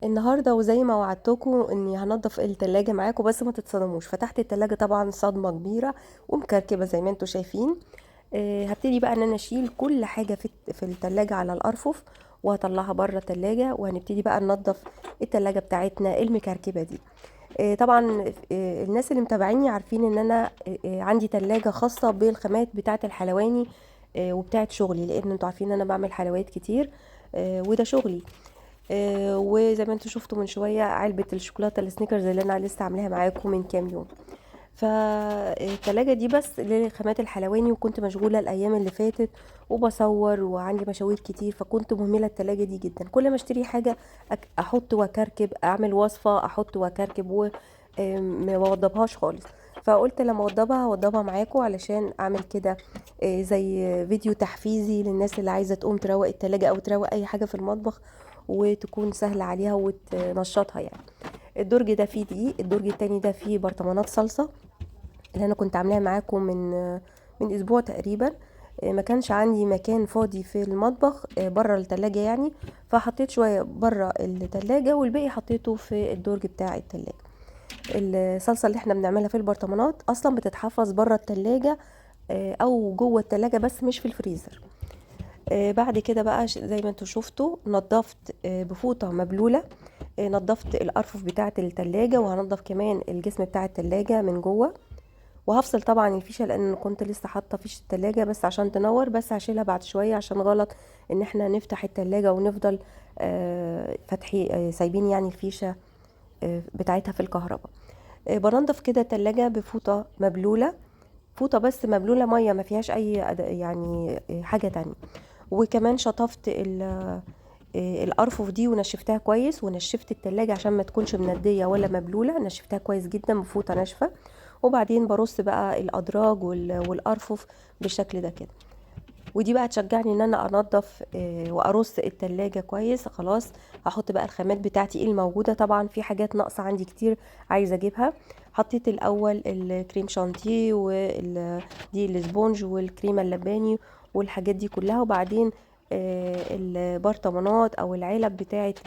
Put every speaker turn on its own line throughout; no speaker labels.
النهارده وزي ما وعدتكم اني هنضف التلاجة معاكم، بس ما تتصدموش. فتحت التلاجة طبعا صدمة كبيرة ومكركبة زي ما انتم شايفين. هبتدي بقى ان انا اشيل كل حاجة في التلاجة على الارفف، وهطلعها بره التلاجة، وهنبتدي بقى ننضف التلاجة بتاعتنا المكركبة دي. طبعا الناس اللي متابعيني عارفين ان انا عندي تلاجة خاصة بالخامات بتاعة الحلواني وبتاعة شغلي، لان انتوا عارفين ان انا بعمل حلويات كتير وده شغلي. وزي ما انتوا شفتوا من شوية علبة الشوكولاتة السنيكرز اللي انا لسه عاملاها معاكم من كام يوم. فالتلاجة دي بس لخامات الحلواني، وكنت مشغولة الأيام اللي فاتت وبصور وعندي مشاوير كتير، فكنت مهملة التلاجة دي جدا. كل ما اشتري حاجة أحط وأكركب، أعمل وصفة أحط وأكركب وما بوضبهاش خالص. فقلت لما اوضبها معاكم علشان اعمل كده زي فيديو تحفيزي للناس اللي عايزة تقوم تروق التلاجة او تروق اي حاجة في المطبخ، وتكون سهلة عليها وتنشطها يعني. الدرج ده فيه دقيق، الدرج التاني ده فيه برطمانات صلصة اللي انا كنت عاملاها معاكم من اسبوع تقريبا. ما كانش عندي مكان فاضي في المطبخ بره التلاجة يعني، فحطيت شوية بره التلاجة والباقي حطيته في الدرج بتاع التلاجة. الصلصة اللي احنا بنعملها في البرطمانات اصلا بتتحفظ بره التلاجة او جوه التلاجة، بس مش في الفريزر. بعد كده بقى زي ما انتوا شفتوا نضفت بفوطة مبلولة. نضفت الارفف بتاعة التلاجة، وهنضف كمان الجسم بتاع التلاجة من جوه. وهفصل طبعا الفيشه لان كنت لسه حاطه فيشه التلاجة بس عشان تنور، بس هشيلها بعد شويه عشان غلط ان احنا نفتح التلاجة ونفضل فتحي سايبين يعني الفيشه بتاعتها في الكهرباء. بنضف كده التلاجة بفوطه مبلوله، فوطه بس مبلوله ميه، ما فيهاش اي يعني حاجه تانية. وكمان شطفت الارفف دي ونشفتها كويس، ونشفت التلاجة عشان ما تكونش مندية ولا مبلولة، نشفتها كويس جدا بفوطة ناشفة. وبعدين برص بقى الادراج والارفف بالشكل ده كده. ودي بقى تشجعني ان انا انضف وارص التلاجة كويس. خلاص هحط بقى الخامات بتاعتي الموجودة. طبعا في حاجات ناقصة عندي كتير عايزة اجيبها. حطيت الاول الكريم شانتيه دي الاسبونج والكريمة اللباني والحاجات دي كلها، وبعدين البرطمانات او العلب بتاعت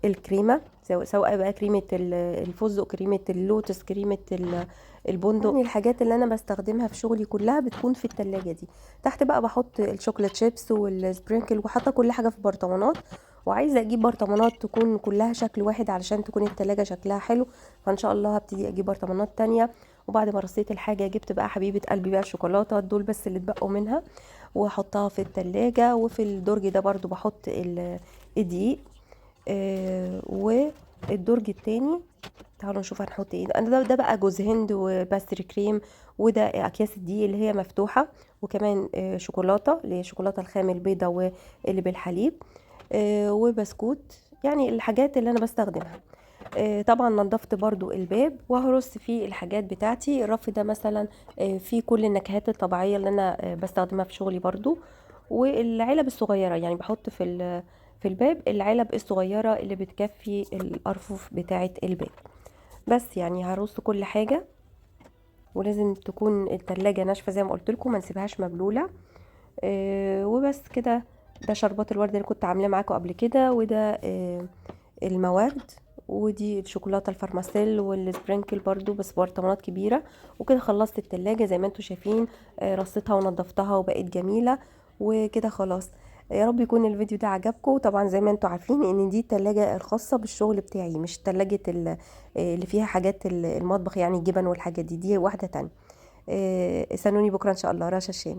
الكريمه، سواء بقى كريمه الفستق، كريمه اللوتس، كريمه البندق. يعني الحاجات اللي انا بستخدمها في شغلي كلها بتكون في التلاجة دي. تحت بقى بحط الشوكولات شيبس والسبرينكل، وحاطه كل حاجه في برطمانات. وعايزه اجيب برطمانات تكون كلها شكل واحد علشان تكون التلاجة شكلها حلو. فان شاء الله هبتدي اجيب برطمانات تانية. وبعد ما رصيت الحاجه جبت بقى حبيبه قلبي بقى الشوكولاته دول بس اللي اتبقوا منها، واحطها في التلاجة. وفي الدرج ده برضو بحط الدقيق. والدرج التاني تعالوا نشوف هنحط ايه. ده بقى جوز هند وباستري كريم، وده اكياس الدقيق اللي هي مفتوحه، وكمان شوكولاته اللي هي الشوكولاته الخام البيضه واللي بالحليب، وبسكوت. يعني الحاجات اللي انا بستخدمها. طبعا نضفت برضو الباب وهرص فيه الحاجات بتاعتي. الرف ده مثلا فيه كل النكهات الطبيعيه اللي انا بستخدمها في شغلي برضو. والعلب الصغيره يعني بحط في الباب العلب الصغيره اللي بتكفي الارفف بتاعه الباب. بس يعني هرص كل حاجه، ولازم تكون التلاجة ناشفه زي ما قلت لكم، ما نسيبهاش مبلوله. وبس كده. ده شربات الورد اللي كنت عاملاه معاكم قبل كده، وده الموارد. ودي الشوكولاته الفارماسيل والسبرينكل برضو بس برطمانات كبيره. وكده خلصت التلاجة زي ما انتم شايفين. رصيتها ونضفتها وبقت جميله. وكده خلاص. يا رب يكون الفيديو ده عجبكم. طبعا زي ما انتم عارفين ان دي التلاجة الخاصه بالشغل بتاعي، مش تلاجة اللي فيها حاجات المطبخ يعني الجبن والحاجات دي واحده تانية. استنوني بكره ان شاء الله. رشا الشام.